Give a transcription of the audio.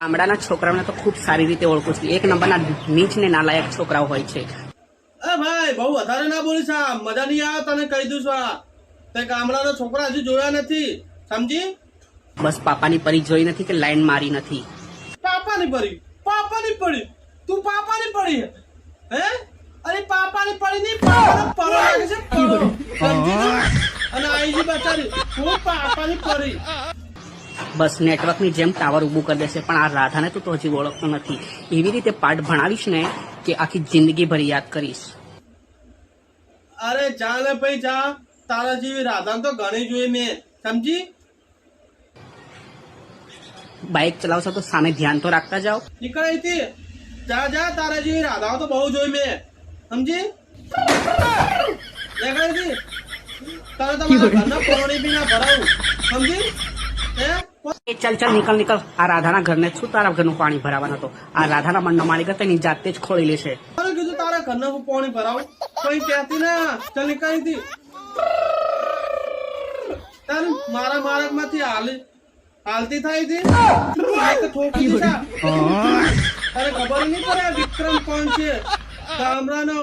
ગામડાના છોકરાઓને તો ખૂબ સારી રીતે ઓળખું છું. એક નંબરના નીચ ને નાલાયક છોકરાઓ હોય છે. એ ભાઈ બહુ વધારે ના બોલીશ. આ મજા નહીં આવે તને કહી દઉં છું. આ તે ગામડાના છોકરા હજુ જોયા નથી, સમજી? બસ પાપાની પરી જોઈ નથી કે લાઈન મારી નથી. પાપાની પડી તું પાપાની પડી હે? અરે પાપાની પડી નહીં, પાપાનો પરો લાગે છે, પરો. સમજી તું? અને આઈજી બચારી હું પાપાની પડી. બસ નેટવર્કની જેમ ટાવર ઊભું કરી દેશે. પણ આ રાધાને તું તો હજી ઓળખતો નથી. એવી રીતે પાઠ ભણાવીશ ને કે આખી જિંદગી ભર યાદ કરીશ. અરે જા ને ભાઈ જા, તારા જેવી રાધાને તો ઘણી જોઈ મેં, સમજી? બાઇક ચલાવશો તો સામે ધ્યાન તો રાખતા જાઓ. નીકળ અહીંથી, જા જા, તારા જેવી રાધાઓ તો બહુ જોઈ મેં, સમજી? નીકળ અહીંથી. તારે તમારા ઘરના પરોણી બી ના ભરાવું, સમજી? હે? એ ચાલ ચાલ નીકળ. આ રાધાના ઘરને શું તારા ઘરનું પાણી ભરાવાનો હતો? આ રાધાના મનનો માલિક હતો, એની જાતે જ ખોળી લેશે. તારે કીધું તારા ઘરના પાણી ભરાવું, કઈ કહેતી ના. ચાલ નીકળ અહીંથી. ચાલ મારા માર્ગ માંથી હાલતી થાય છે. ઠોકી દીધા. તારે ખબર નહીં પડે વિક્રમ કોણ છે? ગામડાનો